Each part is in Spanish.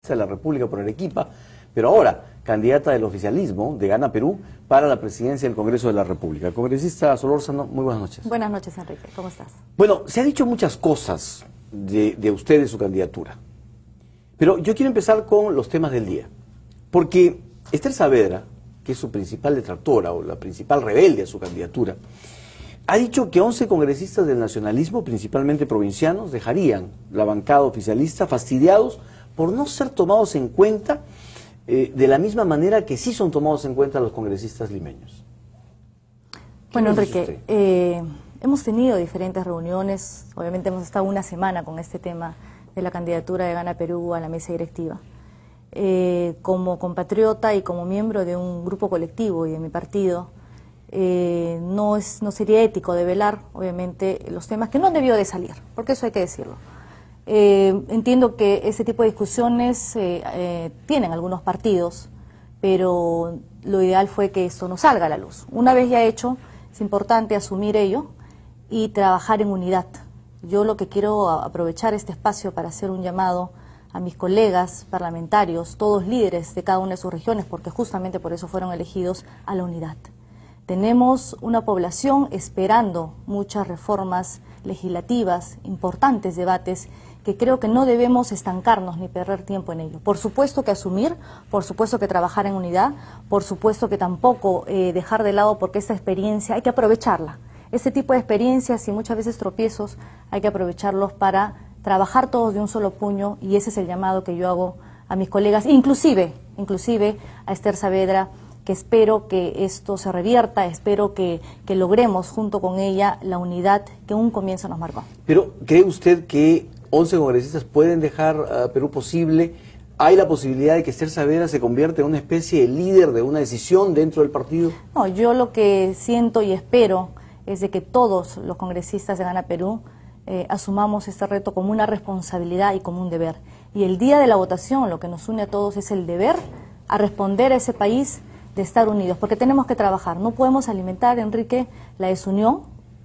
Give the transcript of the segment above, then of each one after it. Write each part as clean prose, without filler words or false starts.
de la República por Arequipa, pero ahora candidata del oficialismo de Gana Perú para la presidencia del Congreso de la República. Congresista Solórzano, muy buenas noches. Buenas noches, Enrique. ¿Cómo estás? Bueno, se ha dicho muchas cosas de usted, de su candidatura, pero yo quiero empezar con los temas del día, porque Esther Saavedra, que es su principal detractora o la principal rebelde a su candidatura, ha dicho que 11 congresistas del nacionalismo, principalmente provincianos, dejarían la bancada oficialista fastidiados por no ser tomados en cuenta de la misma manera que sí son tomados en cuenta los congresistas limeños. Bueno, Enrique, hemos tenido diferentes reuniones, obviamente hemos estado una semana con este tema de la candidatura de Gana Perú a la mesa directiva. Como compatriota y como miembro de un grupo colectivo y de mi partido, no sería ético develar, obviamente, los temas que no debió de salir, porque eso hay que decirlo. Entiendo que ese tipo de discusiones tienen algunos partidos, pero lo ideal fue que esto no salga a la luz. Una vez ya hecho, es importante asumir ello y trabajar en unidad. Yo lo que quiero aprovechar este espacio para hacer un llamado a mis colegas parlamentarios, todos líderes de cada una de sus regiones, porque justamente por eso fueron elegidos, a la unidad. Tenemos una población esperando muchas reformas legislativas, importantes debates, que creo que no debemos estancarnos ni perder tiempo en ello. Por supuesto que asumir, por supuesto que trabajar en unidad, por supuesto que tampoco dejar de lado, porque esta experiencia hay que aprovecharla. Este tipo de experiencias y muchas veces tropiezos hay que aprovecharlos para trabajar todos de un solo puño, y ese es el llamado que yo hago a mis colegas, inclusive a Esther Saavedra, que espero que esto se revierta, espero que logremos junto con ella la unidad que un comienzo nos marcó. Pero, ¿cree usted que 11 congresistas pueden dejar a Perú posible? ¿Hay la posibilidad de que Esther Saavedra se convierta en una especie de líder de una decisión dentro del partido? No, yo lo que siento y espero es de que todos los congresistas de Gana Perú asumamos este reto como una responsabilidad y como un deber. Y el día de la votación lo que nos une a todos es el deber a responder a ese país de estar unidos, porque tenemos que trabajar. No podemos alimentar, Enrique, la desunión,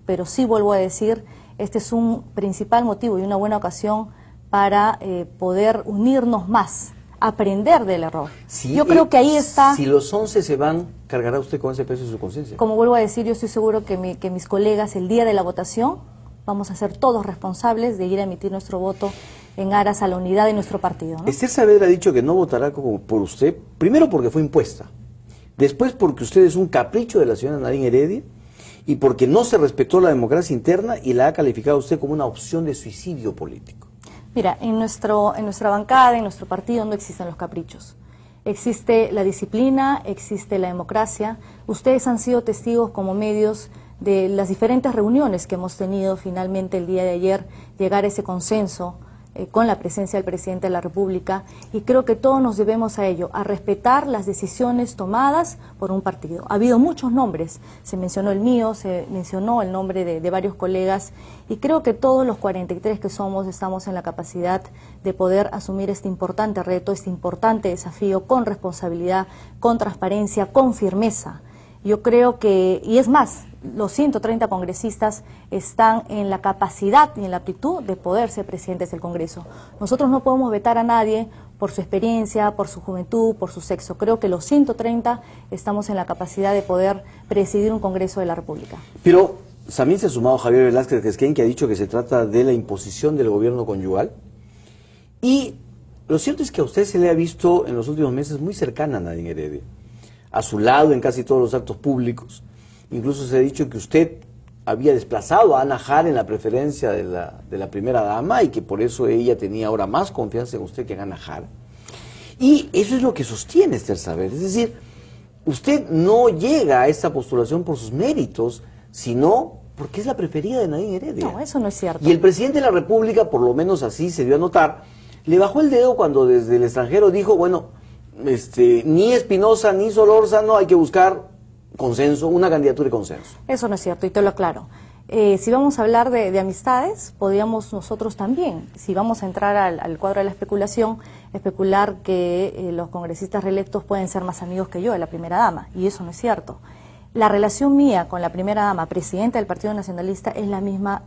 pero sí vuelvo a decir, este es un principal motivo y una buena ocasión para poder unirnos más, aprender del error. Sí, yo creo que ahí está... Si los 11 se van, ¿cargará usted con ese peso de su conciencia? Como vuelvo a decir, yo estoy seguro que mis colegas el día de la votación vamos a ser todos responsables de ir a emitir nuestro voto en aras a la unidad de nuestro partido, ¿no? Esther Saavedra ha dicho que no votará por usted, primero porque fue impuesta, después porque usted es un capricho de la señora Nadine Heredia, y porque no se respetó la democracia interna y la ha calificado a usted como una opción de suicidio político. Mira, en nuestra bancada, en nuestro partido no existen los caprichos. Existe la disciplina, existe la democracia. Ustedes han sido testigos como medios de las diferentes reuniones que hemos tenido finalmente el día de ayer, llegar a ese consenso con la presencia del presidente de la República, y creo que todos nos debemos a ello, a respetar las decisiones tomadas por un partido. Ha habido muchos nombres, se mencionó el mío, se mencionó el nombre de varios colegas, y creo que todos los 43 que somos estamos en la capacidad de poder asumir este importante reto, este importante desafío con responsabilidad, con transparencia, con firmeza. Yo creo que, y es más, los 130 congresistas están en la capacidad y en la aptitud de poder ser presidentes del Congreso. Nosotros no podemos vetar a nadie por su experiencia, por su juventud, por su sexo. Creo que los 130 estamos en la capacidad de poder presidir un Congreso de la República. Pero también se ha sumado Javier Velázquez Quesquén, que ha dicho que se trata de la imposición del gobierno conyugal. Y lo cierto es que a usted se le ha visto en los últimos meses muy cercana a Nadine Heredia, a su lado en casi todos los actos públicos. Incluso se ha dicho que usted había desplazado a Ana Jara en la preferencia de la primera dama, y que por eso ella tenía ahora más confianza en usted que en Ana Jara. Y eso es lo que sostiene Esther Saavedra. Es decir, usted no llega a esta postulación por sus méritos, sino porque es la preferida de Nadine Heredia. No, eso no es cierto. Y el presidente de la República, por lo menos así se dio a notar, le bajó el dedo cuando desde el extranjero dijo, bueno, ni Espinosa ni Solórzano, hay que buscar consenso, una candidatura de consenso. Eso no es cierto, y te lo aclaro. Si vamos a hablar de amistades, podríamos nosotros también, si vamos a entrar al cuadro de la especulación, especular que los congresistas reelectos pueden ser más amigos que yo de la primera dama, y eso no es cierto. La relación mía con la primera dama, presidenta del Partido Nacionalista, es la misma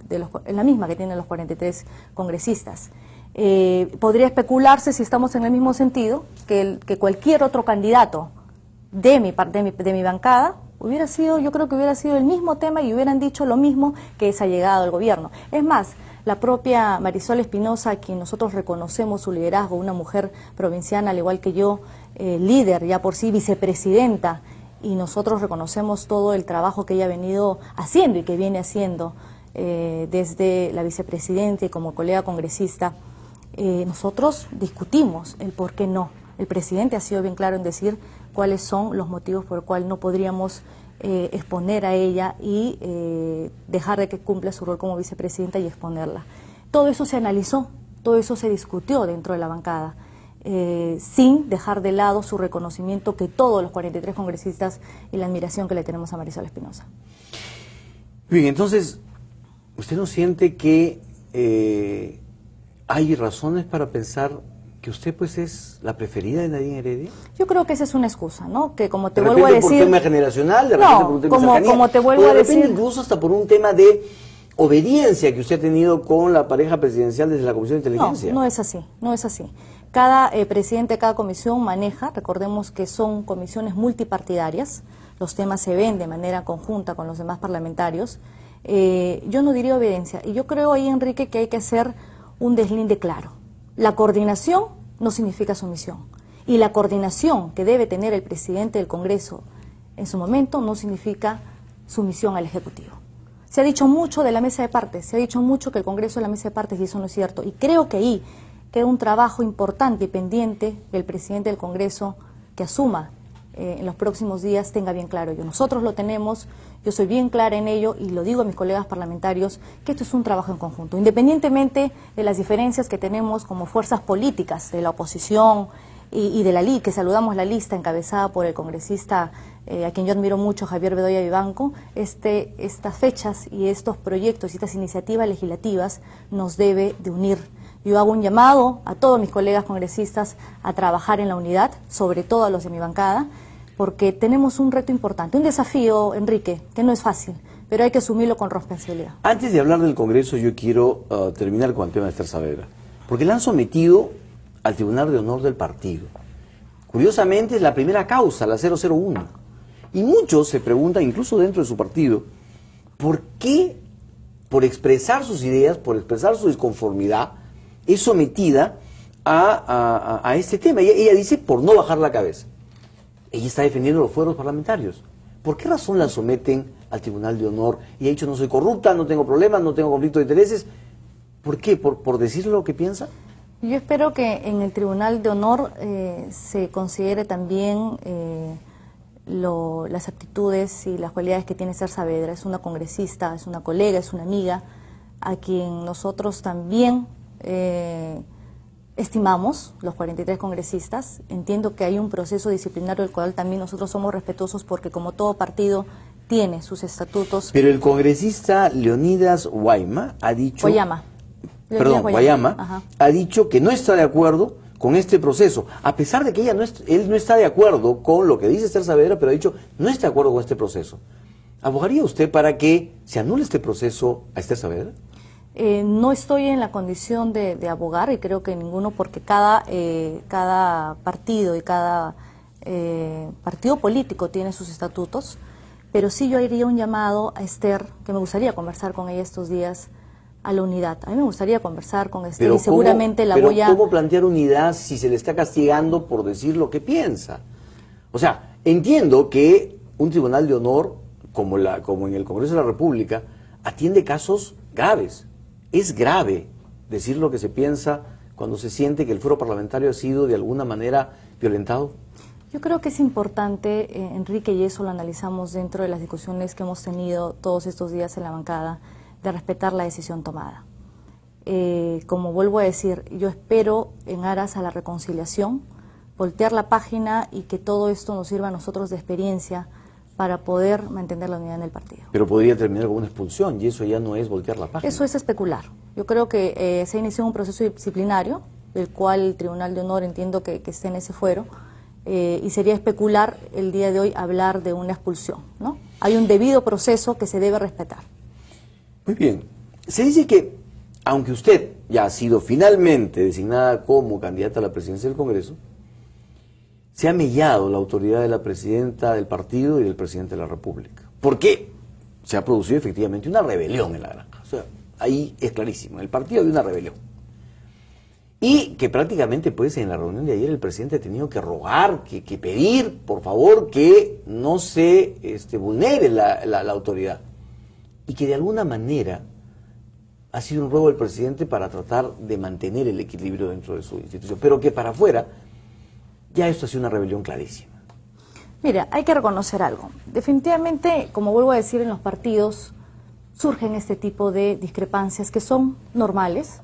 que tienen los 43 congresistas. Podría especularse, si estamos en el mismo sentido, que cualquier otro candidato de mi bancada hubiera sido, yo creo que hubiera sido el mismo tema y hubieran dicho lo mismo que es allegado al gobierno. Es más, la propia Marisol Espinosa, a quien nosotros reconocemos su liderazgo, una mujer provinciana al igual que yo, líder ya por sí, vicepresidenta, y nosotros reconocemos todo el trabajo que ella ha venido haciendo y que viene haciendo desde la vicepresidenta y como colega congresista. Nosotros discutimos el por qué no. El presidente ha sido bien claro en decir cuáles son los motivos por los cuales no podríamos exponer a ella y dejar de que cumpla su rol como vicepresidenta y exponerla. Todo eso se analizó, todo eso se discutió dentro de la bancada, sin dejar de lado su reconocimiento que todos los 43 congresistas y la admiración que le tenemos a Marisol Espinosa. Bien, entonces, ¿usted no siente que hay razones para pensar que usted pues es la preferida de Nadine Heredia? Yo creo que esa es una excusa, ¿no? Que como te vuelvo a decir... por un tema generacional, de repente por un tema de cercanía, como te vuelvo a decir... incluso hasta por un tema de obediencia que usted ha tenido con la pareja presidencial desde la Comisión de Inteligencia. No, no es así, no es así. Cada presidente de cada comisión maneja, recordemos que son comisiones multipartidarias, los temas se ven de manera conjunta con los demás parlamentarios. Yo no diría obediencia, y yo creo ahí, Enrique, que hay que hacer un deslinde claro. La coordinación no significa sumisión, y la coordinación que debe tener el presidente del Congreso en su momento no significa sumisión al Ejecutivo. Se ha dicho mucho de la mesa de partes, se ha dicho mucho que el Congreso es la mesa de partes y eso no es cierto, y creo que ahí queda un trabajo importante y pendiente del presidente del Congreso que asuma en los próximos días, tenga bien claro ello. Nosotros lo tenemos, yo soy bien clara en ello y lo digo a mis colegas parlamentarios, que esto es un trabajo en conjunto, independientemente de las diferencias que tenemos como fuerzas políticas de la oposición y de la LI, que saludamos la lista encabezada por el congresista a quien yo admiro mucho, Javier Bedoya Vivanco. Estas fechas y estos proyectos y estas iniciativas legislativas nos debe de unir. Yo hago un llamado a todos mis colegas congresistas a trabajar en la unidad, sobre todo a los de mi bancada, porque tenemos un reto importante, un desafío, Enrique, que no es fácil, pero hay que asumirlo con responsabilidad. Antes de hablar del Congreso, yo quiero terminar con el tema de Esther Saavedra, porque la han sometido al Tribunal de Honor del partido. Curiosamente, es la primera causa, la 001. Y muchos se preguntan, incluso dentro de su partido, ¿por qué, por expresar sus ideas, por expresar su disconformidad, es sometida a este tema? Ella dice, por no bajar la cabeza. Ella está defendiendo los fueros parlamentarios. ¿Por qué razón la someten al Tribunal de Honor? Y ha dicho, no soy corrupta, no tengo problemas, no tengo conflicto de intereses. ¿Por qué? ¿Por decir lo que piensa? Yo espero que en el Tribunal de Honor se considere también las aptitudes y las cualidades que tiene Esther Saavedra. Es una congresista, es una colega, es una amiga, a quien nosotros también estimamos, los 43 congresistas. Entiendo que hay un proceso disciplinario del cual también nosotros somos respetuosos porque como todo partido tiene sus estatutos. Pero el congresista Leonidas Guayama ha dicho... Guayama ha dicho que no está de acuerdo con este proceso, a pesar de que él no está de acuerdo con lo que dice Esther Saavedra, pero ha dicho no está de acuerdo con este proceso. ¿Abogaría usted para que se anule este proceso a Esther Saavedra? No estoy en la condición de abogar, y creo que ninguno, porque cada partido y cada partido político tiene sus estatutos, pero sí yo haría un llamado a Esther, que me gustaría conversar con ella estos días, a la unidad. A mí me gustaría conversar con Esther, pero y seguramente la voy a... ¿Cómo plantear unidad si se le está castigando por decir lo que piensa? O sea, entiendo que un tribunal de honor, como en el Congreso de la República, atiende casos graves. Es grave decir lo que se piensa cuando se siente que el fuero parlamentario ha sido de alguna manera violentado. Yo creo que es importante, Enrique, y eso lo analizamos dentro de las discusiones que hemos tenido todos estos días en la bancada, de respetar la decisión tomada. Como vuelvo a decir, yo espero, en aras a la reconciliación, voltear la página y que todo esto nos sirva a nosotros de experiencia para poder mantener la unidad en el partido. Pero podría terminar con una expulsión y eso ya no es voltear la página. Eso es especular. Yo creo que se inició un proceso disciplinario, del cual el Tribunal de Honor entiendo que esté en ese fuero, y sería especular el día de hoy hablar de una expulsión, ¿no? Hay un debido proceso que se debe respetar. Muy bien. Se dice que aunque usted ya ha sido finalmente designada como candidata a la presidencia del Congreso, se ha mellado la autoridad de la presidenta del partido y del presidente de la República. ¿Por qué? Se ha producido efectivamente una rebelión en la granja. O sea, ahí es clarísimo, en el partido hay una rebelión. Y que prácticamente, pues, en la reunión de ayer el presidente ha tenido que rogar, que pedir, por favor, que no se vulnere la autoridad. Y que de alguna manera ha sido un ruego del presidente para tratar de mantener el equilibrio dentro de su institución. Pero que para afuera, ya esto ha sido una rebelión clarísima. Mira, hay que reconocer algo. Definitivamente, como vuelvo a decir, en los partidos surgen este tipo de discrepancias que son normales.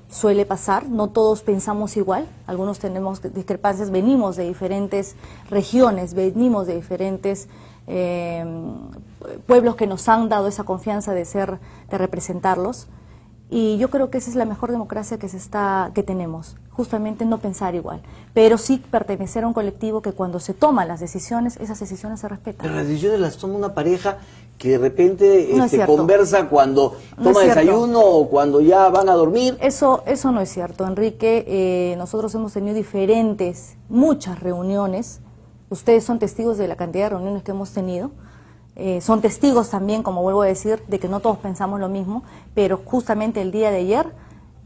Suele pasar, no todos pensamos igual, algunos tenemos discrepancias, venimos de diferentes regiones, venimos de diferentes pueblos que nos han dado esa confianza de representarlos, y yo creo que esa es la mejor democracia que tenemos, justamente no pensar igual, pero sí pertenecer a un colectivo que cuando se toman las decisiones, esas decisiones se respetan. Pero las decisiones las toma una pareja que de repente no conversa cuando toma desayuno o cuando ya van a dormir. Eso no es cierto, Enrique. Nosotros hemos tenido muchas reuniones. Ustedes son testigos de la cantidad de reuniones que hemos tenido. Son testigos también, como vuelvo a decir, de que no todos pensamos lo mismo, pero justamente el día de ayer,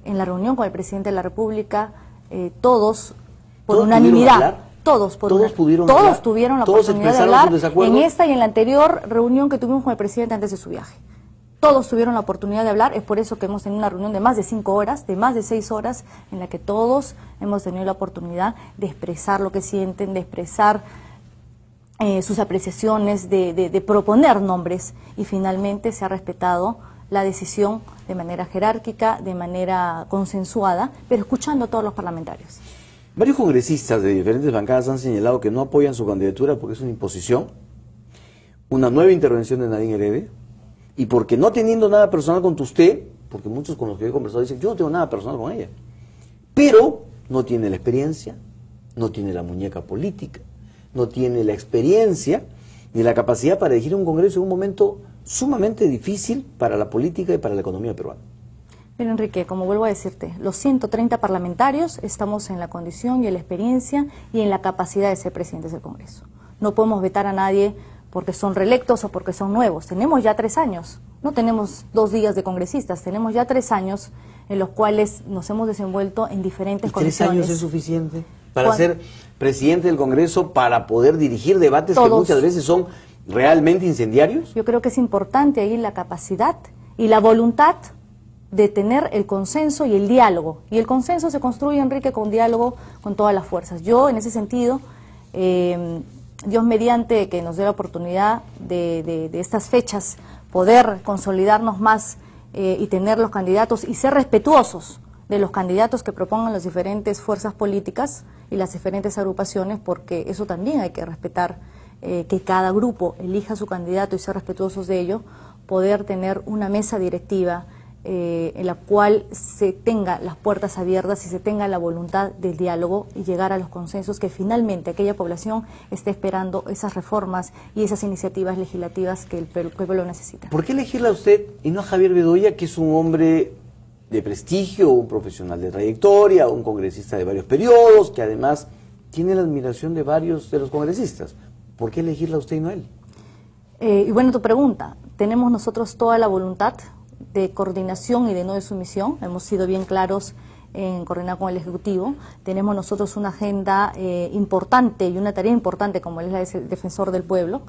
en la reunión con el presidente de la República, todos, por unanimidad, todos tuvieron la oportunidad de hablar en esta y en la anterior reunión que tuvimos con el presidente antes de su viaje. Todos tuvieron la oportunidad de hablar, es por eso que hemos tenido una reunión de más de 5 horas, de más de 6 horas, en la que todos hemos tenido la oportunidad de expresar lo que sienten, de expresar sus apreciaciones, de proponer nombres, y finalmente se ha respetado la decisión de manera jerárquica, de manera consensuada, pero escuchando a todos los parlamentarios. Varios congresistas de diferentes bancadas han señalado que no apoyan su candidatura porque es una imposición, una nueva intervención de Nadine Heredia, y porque no teniendo nada personal contra usted, porque muchos con los que he conversado dicen, yo no tengo nada personal con ella, pero no tiene la experiencia, no tiene la muñeca política, no tiene la experiencia ni la capacidad para dirigir un Congreso en un momento sumamente difícil para la política y para la economía peruana. Mira, Enrique, como vuelvo a decirte, los 130 parlamentarios estamos en la condición y en la experiencia y en la capacidad de ser presidentes del Congreso. No podemos vetar a nadie porque son reelectos o porque son nuevos. Tenemos ya 3 años, no tenemos 2 días de congresistas, tenemos ya 3 años en los cuales nos hemos desenvuelto en diferentes condiciones. ¿3 años es suficiente para ser presidente del Congreso, para poder dirigir debates que muchas veces son realmente incendiarios? Yo creo que es importante ahí la capacidad y la voluntad de tener el consenso y el diálogo. Y el consenso se construye, Enrique, con diálogo con todas las fuerzas. Yo, en ese sentido, Dios mediante que nos dé la oportunidad de estas fechas poder consolidarnos más y tener los candidatos y ser respetuosos de los candidatos que propongan las diferentes fuerzas políticas y las diferentes agrupaciones, porque eso también hay que respetar, que cada grupo elija su candidato y ser respetuosos de ello, poder tener una mesa directiva en la cual se tenga las puertas abiertas y se tenga la voluntad del diálogo y llegar a los consensos que finalmente aquella población esté esperando, esas reformas y esas iniciativas legislativas que el pueblo necesita. ¿Por qué elegirla a usted y no a Javier Bedoya, que es un hombre de prestigio, un profesional de trayectoria, un congresista de varios periodos, que además tiene la admiración de varios de los congresistas? ¿Por qué elegirla a usted y no a él? Y bueno, tu pregunta, tenemos nosotros toda la voluntad de coordinación y de no de sumisión. Hemos sido bien claros en coordinar con el Ejecutivo. Tenemos nosotros una agenda importante y una tarea importante como es la del defensor del pueblo.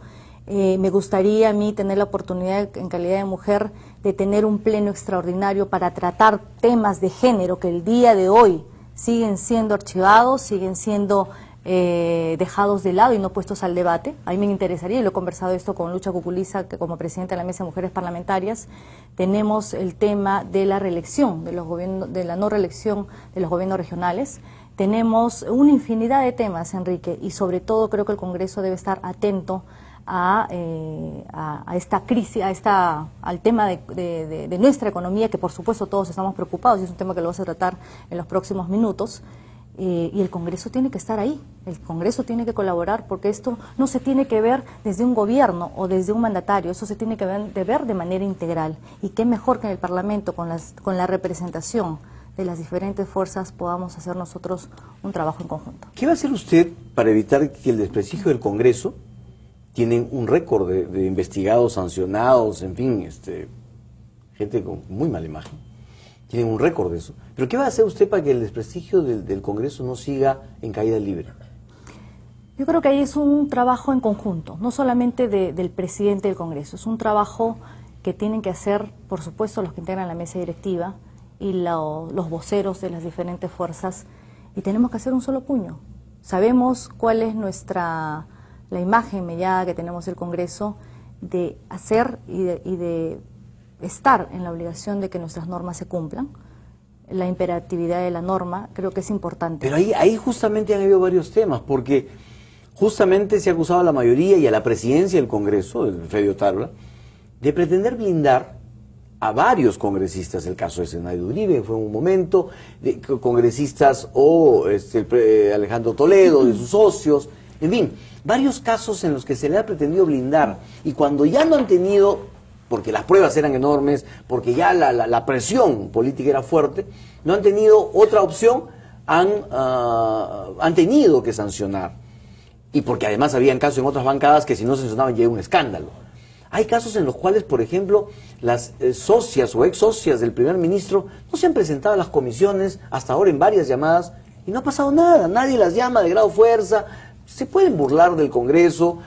Me gustaría a mí tener la oportunidad en calidad de mujer de tener un pleno extraordinario para tratar temas de género que el día de hoy siguen siendo archivados, siguen siendo dejados de lado y no puestos al debate. A mí me interesaría, y lo he conversado esto con Lucha Cuculiza, que como presidenta de la Mesa de Mujeres Parlamentarias, tenemos el tema de la reelección, de la no reelección de los gobiernos regionales. Tenemos una infinidad de temas, Enrique, y sobre todo creo que el Congreso debe estar atento a esta crisis, al tema de nuestra economía, que por supuesto todos estamos preocupados y es un tema que lo vamos a tratar en los próximos minutos. y el Congreso tiene que estar ahí, el Congreso tiene que colaborar, porque esto no se tiene que ver desde un gobierno o desde un mandatario, eso se tiene que ver de manera integral. Y qué mejor que en el Parlamento, con la representación de las diferentes fuerzas, podamos hacer nosotros un trabajo en conjunto. ¿Qué va a hacer usted para evitar que el desprestigio del Congreso? Tienen un récord de investigados, sancionados, en fin, gente con muy mala imagen. Tienen un récord de eso. Pero ¿qué va a hacer usted para que el desprestigio del Congreso no siga en caída libre? Yo creo que ahí es un trabajo en conjunto, no solamente del presidente del Congreso, es un trabajo que tienen que hacer, por supuesto, los que integran la mesa directiva y los voceros de las diferentes fuerzas, y tenemos que hacer un solo puño. Sabemos cuál es la imagen mediada que tenemos del Congreso de hacer y de estar en la obligación de que nuestras normas se cumplan. La imperatividad de la norma creo que es importante. Pero ahí justamente han habido varios temas, porque justamente se ha acusado a la mayoría y a la presidencia del Congreso, el Freddy Otárola, de pretender blindar a varios congresistas. El caso de Zenaida Uribe fue un momento, de congresistas Alejandro Toledo, de sus socios, en fin, varios casos en los que se le ha pretendido blindar, y cuando ya no han tenido, porque las pruebas eran enormes, porque ya la presión política era fuerte, no han tenido otra opción, han tenido que sancionar. Y porque además habían casos en otras bancadas que si no sancionaban ya era un escándalo. Hay casos en los cuales, por ejemplo, las socias o ex socias del primer ministro no se han presentado a las comisiones hasta ahora en varias llamadas y no ha pasado nada, nadie las llama de grado fuerza. Se pueden burlar del Congreso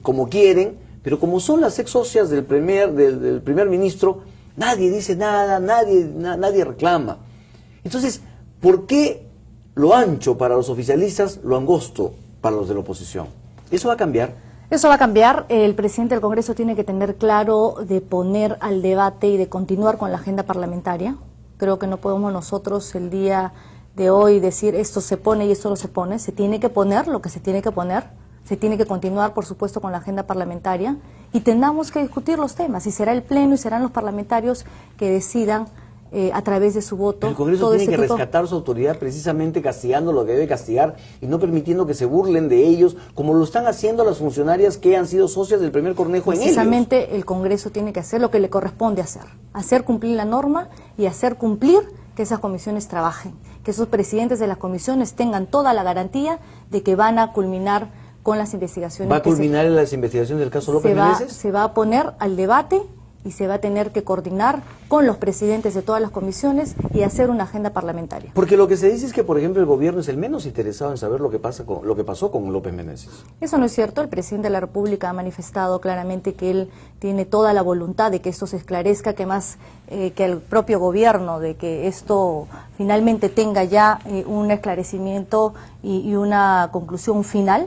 como quieren, pero como son las ex socias del primer ministro, nadie dice nada, nadie reclama. Entonces, ¿por qué lo ancho para los oficialistas, lo angosto para los de la oposición? ¿Eso va a cambiar? Eso va a cambiar. El presidente del Congreso tiene que tener claro de poner al debate y de continuar con la agenda parlamentaria. Creo que no podemos nosotros el día de hoy decir esto se pone y esto no se pone. Se tiene que poner lo que se tiene que poner. Se tiene que continuar, por supuesto, con la agenda parlamentaria y tengamos que discutir los temas. Y será el Pleno y serán los parlamentarios que decidan a través de su voto. El Congreso tiene que rescatar su autoridad precisamente castigando lo que debe castigar y no permitiendo que se burlen de ellos, como lo están haciendo las funcionarias que han sido socias del primer cornejo en ellos. Precisamente el Congreso tiene que hacer lo que le corresponde hacer cumplir la norma y hacer cumplir que esas comisiones trabajen, que esos presidentes de las comisiones tengan toda la garantía de que van a culminar con las investigaciones. ¿Va a culminar en las investigaciones del caso López Meneses? Se va a poner al debate y se va a tener que coordinar con los presidentes de todas las comisiones y hacer una agenda parlamentaria. Porque lo que se dice es que, por ejemplo, el gobierno es el menos interesado en saber lo que pasó con López Meneses. Eso no es cierto. El presidente de la República ha manifestado claramente que él tiene toda la voluntad de que esto se esclarezca, que más que el propio gobierno, de que esto finalmente tenga ya un esclarecimiento y una conclusión final.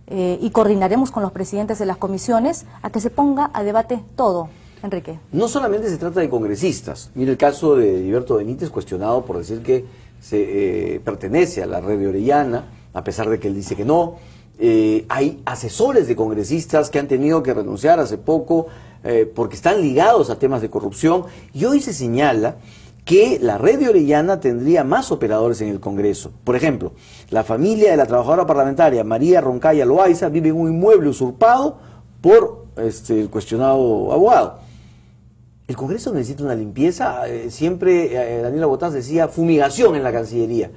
Y coordinaremos con los presidentes de las comisiones a que se ponga a debate todo. Enrique. No solamente se trata de congresistas. Mire el caso de Heriberto Benítez, cuestionado por decir que se pertenece a la red de Orellana, a pesar de que él dice que no. Hay asesores de congresistas que han tenido que renunciar hace poco porque están ligados a temas de corrupción. Y hoy se señala que la red de Orellana tendría más operadores en el Congreso. Por ejemplo, la familia de la trabajadora parlamentaria María Roncaya Loaiza vive en un inmueble usurpado por el cuestionado abogado. El Congreso necesita una limpieza. Siempre Daniela Botaz decía fumigación en la Cancillería.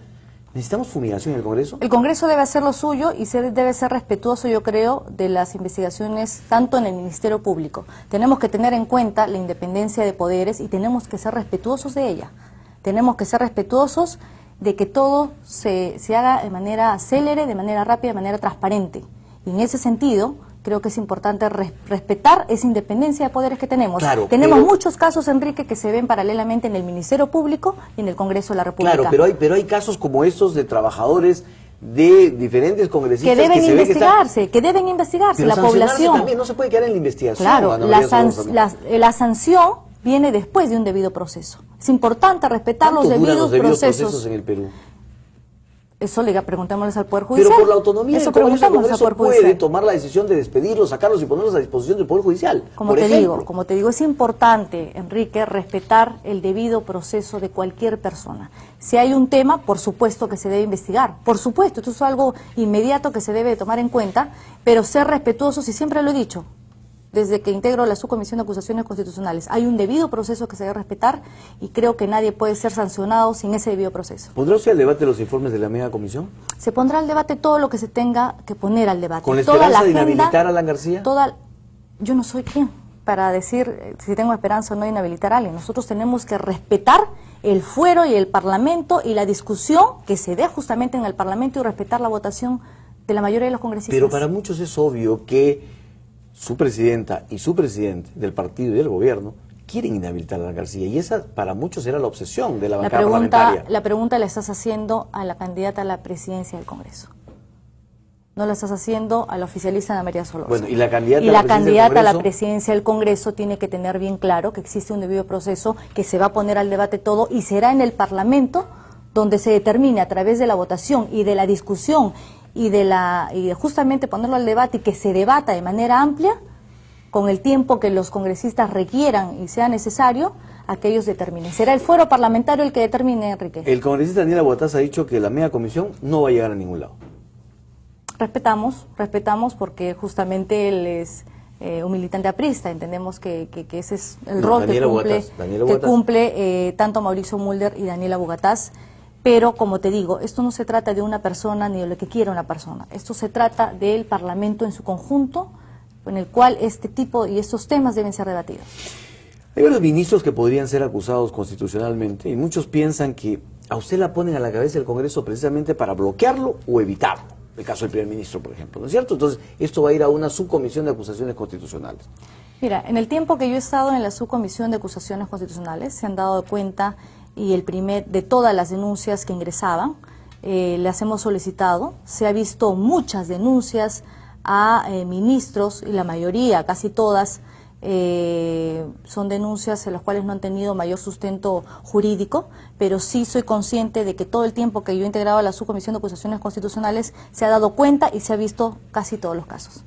¿Necesitamos fumigación en el Congreso? El Congreso debe hacer lo suyo y debe ser respetuoso, yo creo, de las investigaciones tanto en el Ministerio Público. Tenemos que tener en cuenta la independencia de poderes y tenemos que ser respetuosos de ella. Tenemos que ser respetuosos de que todo se haga de manera célere, de manera rápida, de manera transparente. Y en ese sentido, creo que es importante respetar esa independencia de poderes que tenemos. Claro, tenemos muchos casos, Enrique, que se ven paralelamente en el Ministerio Público y en el Congreso de la República. Claro, pero hay casos como estos de trabajadores de diferentes congresistas que deben investigarse, que deben investigarse. Pero la población también no se puede quedar en la investigación. Claro, la sanción viene después de un debido proceso. Es importante respetar los debidos procesos en el Perú. Eso le preguntémosles al Poder Judicial. Pero por la autonomía eso del Congreso, el Congreso puede Judicial. tomar la decisión de despedirlos, sacarlos y ponerlos a disposición del Poder Judicial. Como te digo, es importante, Enrique, respetar el debido proceso de cualquier persona. Si hay un tema, por supuesto que se debe investigar. Por supuesto, esto es algo inmediato que se debe tomar en cuenta, pero ser respetuosos, y siempre lo he dicho, desde que integro la Subcomisión de Acusaciones Constitucionales. Hay un debido proceso que se debe respetar y creo que nadie puede ser sancionado sin ese debido proceso. ¿Pondrá usted al debate los informes de la mega comisión? Se pondrá al debate todo lo que se tenga que poner al debate. ¿Con la esperanza de inhabilitar a Alan García? Yo no soy quien para decir si tengo esperanza o no de inhabilitar a alguien. Nosotros tenemos que respetar el fuero y el Parlamento y la discusión que se dé justamente en el Parlamento y respetar la votación de la mayoría de los congresistas. Pero para muchos es obvio que su presidenta y su presidente del partido y del gobierno quieren inhabilitar a Alan García, y esa para muchos era la obsesión de la bancada parlamentaria. La pregunta la estás haciendo a la candidata a la presidencia del Congreso. No la estás haciendo a la oficialista Ana María Solorzano. Bueno, y la candidata a la presidencia del Congreso tiene que tener bien claro que existe un debido proceso, que se va a poner al debate todo y será en el Parlamento donde se determine a través de la votación y de la discusión y de justamente ponerlo al debate y que se debata de manera amplia, con el tiempo que los congresistas requieran y sea necesario, a que ellos determinen. Será el fuero parlamentario el que determine, Enrique. El congresista Daniel Aguataz ha dicho que la mega comisión no va a llegar a ningún lado. Respetamos porque justamente él es un militante aprista, entendemos que ese es el rol que cumple tanto Mauricio Mulder y Daniel Aguataz. Pero, como te digo, esto no se trata de una persona ni de lo que quiera una persona. Esto se trata del Parlamento en su conjunto, en el cual este tipo y estos temas deben ser debatidos. Hay varios ministros que podrían ser acusados constitucionalmente y muchos piensan que a usted la ponen a la cabeza del Congreso precisamente para bloquearlo o evitarlo. El caso del primer ministro, por ejemplo, ¿no es cierto? Entonces, esto va a ir a una subcomisión de acusaciones constitucionales. Mira, en el tiempo que yo he estado en la subcomisión de acusaciones constitucionales, se han dado cuenta de todas las denuncias que ingresaban, las hemos solicitado. Se ha visto muchas denuncias a ministros y la mayoría, casi todas, son denuncias en las cuales no han tenido mayor sustento jurídico, pero sí soy consciente de que todo el tiempo que yo he integrado a la subcomisión de acusaciones constitucionales se ha dado cuenta y se ha visto casi todos los casos.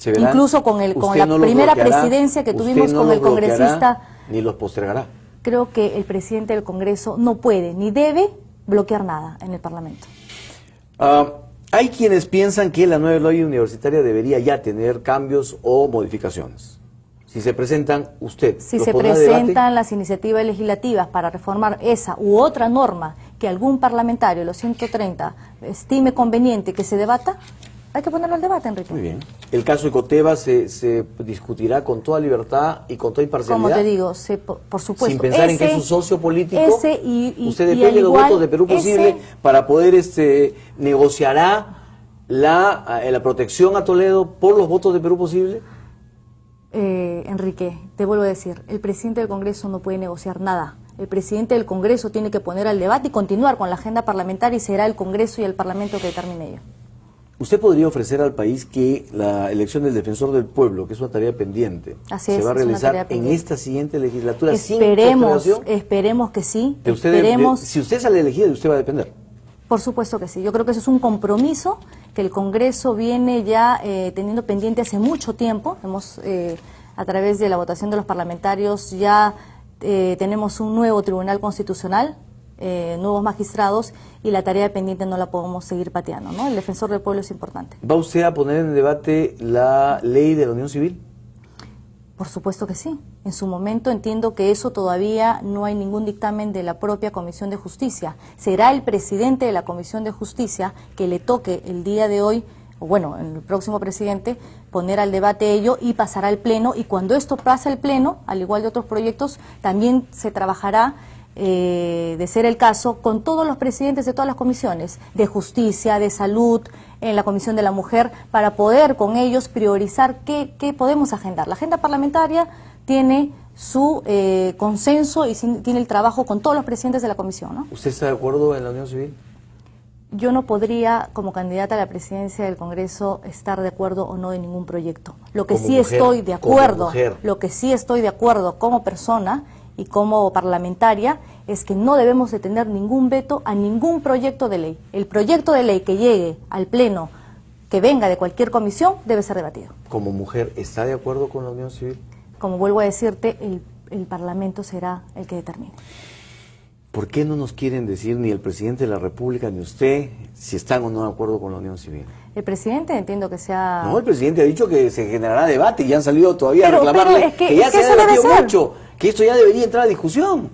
Incluso con la primera presidencia que tuvimos con el congresista. Ni los postergará. Creo que el presidente del Congreso no puede ni debe bloquear nada en el Parlamento. Hay quienes piensan que la nueva ley universitaria debería ya tener cambios o modificaciones. Si se presentan, usted Si se presentan las iniciativas legislativas para reformar esa u otra norma que algún parlamentario, los 130, estime conveniente que se debata, hay que ponerlo al debate, Enrique. Muy bien. ¿El caso Ecoteva se discutirá con toda libertad y con toda imparcialidad? Como te digo, por supuesto. Sin pensar en que es un socio político. Usted depende de los igual, votos de Perú Posible para poder negociará la protección a Toledo por los votos de Perú Posible. Enrique, te vuelvo a decir, el presidente del Congreso no puede negociar nada. El presidente del Congreso tiene que poner al debate y continuar con la agenda parlamentaria y será el Congreso y el Parlamento que determine ello. ¿Usted podría ofrecer al país que la elección del defensor del pueblo, que es una tarea pendiente, se va a realizar en esta siguiente legislatura sin postergación? Esperemos que sí. Si usted sale elegida, ¿de usted va a depender? Por supuesto que sí. Yo creo que eso es un compromiso que el Congreso viene ya teniendo pendiente hace mucho tiempo. A través de la votación de los parlamentarios, ya tenemos un nuevo Tribunal Constitucional, nuevos magistrados, y la tarea pendiente no la podemos seguir pateando, ¿no? El defensor del pueblo es importante. ¿Va usted a poner en debate la ley de la unión civil? Por supuesto que sí. En su momento entiendo que eso todavía no hay ningún dictamen de la propia Comisión de Justicia. Será el presidente de la Comisión de Justicia que le toque el día de hoy, o bueno, el próximo presidente, poner al debate ello y pasará al Pleno. Y cuando esto pase al Pleno, al igual de otros proyectos, también se trabajará, de ser el caso, con todos los presidentes de todas las comisiones, de justicia, de salud, en la Comisión de la Mujer, para poder con ellos priorizar qué podemos agendar. La agenda parlamentaria tiene su consenso y tiene el trabajo con todos los presidentes de la comisión, ¿no? ¿Usted está de acuerdo en la unión civil? Yo no podría, como candidata a la presidencia del Congreso, estar de acuerdo o no en ningún proyecto. Lo que sí estoy de acuerdo como persona y como parlamentaria, es que no debemos de tener ningún veto a ningún proyecto de ley. El proyecto de ley que llegue al Pleno, que venga de cualquier comisión, debe ser debatido. Como mujer, ¿está de acuerdo con la unión civil? Como vuelvo a decirte, el Parlamento será el que determine. ¿Por qué no nos quieren decir ni el presidente de la República ni usted si están o no de acuerdo con la unión civil? El presidente entiendo que sea... No, el presidente ha dicho que se generará debate y han salido todavía a pero reclamarle es que ya se ha debatido mucho, que esto ya debería entrar a discusión.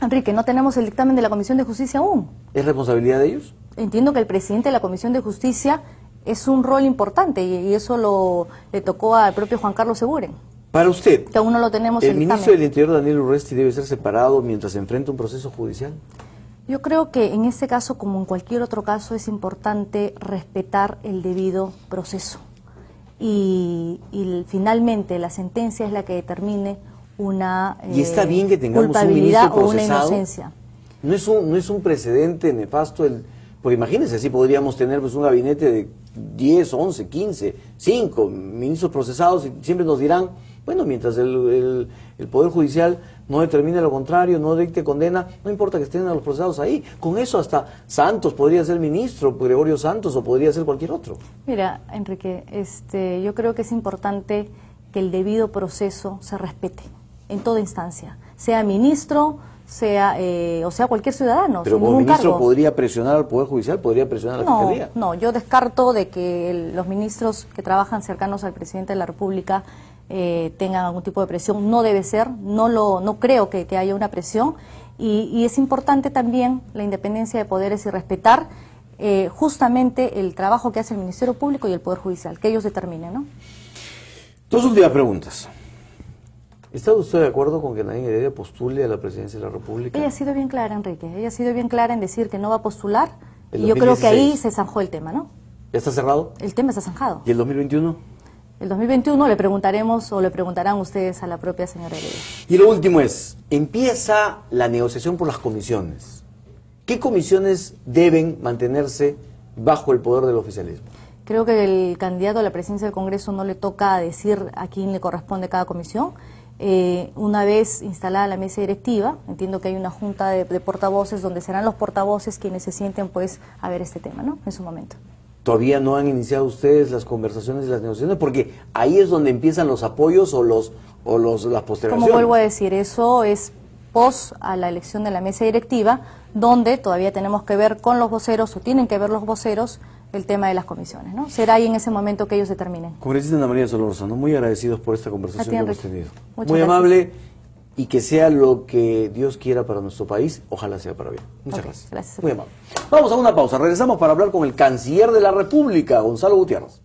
Enrique, no tenemos el dictamen de la Comisión de Justicia aún. ¿Es responsabilidad de ellos? Entiendo que el presidente de la Comisión de Justicia es un rol importante y eso le tocó al propio Juan Carlos Seguren. Para usted, que aún no lo tenemos ¿el ministro del Interior, Daniel Urresti, debe ser separado mientras se enfrenta un proceso judicial? Yo creo que en este caso, como en cualquier otro caso, es importante respetar el debido proceso. Y finalmente la sentencia es la que determine una y está bien que tengamos culpabilidad un o una procesado. inocencia. No es un precedente nefasto porque imagínense, así podríamos tener pues un gabinete de 10, 11, 15, 5 ministros procesados y siempre nos dirán, bueno, mientras el Poder Judicial no determine lo contrario, no dicte condena, no importa que estén a los procesados ahí. Con eso hasta Santos podría ser ministro, Gregorio Santos, o podría ser cualquier otro. Mira, Enrique, yo creo que es importante que el debido proceso se respete en toda instancia, sea ministro, sea cualquier ciudadano. Pero sin como ningún ministro cargo. ¿Podría presionar al Poder Judicial? ¿Podría presionar a la Fiscalía? No, yo descarto de que los ministros que trabajan cercanos al presidente de la República tengan algún tipo de presión. No debe ser, no creo que haya una presión, y es importante también la independencia de poderes y respetar justamente el trabajo que hace el Ministerio Público y el Poder Judicial, que ellos determinen, ¿no? Dos últimas preguntas. ¿Está usted de acuerdo con que Nadine Heredia postule a la presidencia de la República? Ella ha sido bien clara, Enrique, ella ha sido bien clara en decir que no va a postular, ¿El y yo creo que 2016? ahí se zanjó el tema, ¿no? ¿Ya está cerrado? El tema está zanjado. ¿Y el 2021? El 2021 le preguntaremos o le preguntarán ustedes a la propia señora Heredia. Y lo último es, empieza la negociación por las comisiones. ¿Qué comisiones deben mantenerse bajo el poder del oficialismo? Creo que el candidato a la presidencia del Congreso no le toca decir a quién le corresponde cada comisión. Una vez instalada la mesa directiva, entiendo que hay una junta de portavoces donde serán los portavoces quienes se sienten pues a ver este tema, ¿no? En su momento. ¿Todavía no han iniciado ustedes las conversaciones y las negociaciones? Porque ahí es donde empiezan los apoyos o las postergaciones. Como vuelvo a decir, eso es pos a la elección de la mesa directiva, donde todavía tenemos que ver con los voceros, o tienen que ver los voceros, el tema de las comisiones, ¿no? Será ahí en ese momento que ellos determinen. Congresista Ana María Solórzano, muy agradecidos por esta conversación que hemos tenido. Muchas muy gracias. amable, y que sea lo que Dios quiera para nuestro país, ojalá sea para bien. Muchas gracias. Gracias. Muy amable. Vamos a una pausa, regresamos para hablar con el canciller de la República, Gonzalo Gutiérrez.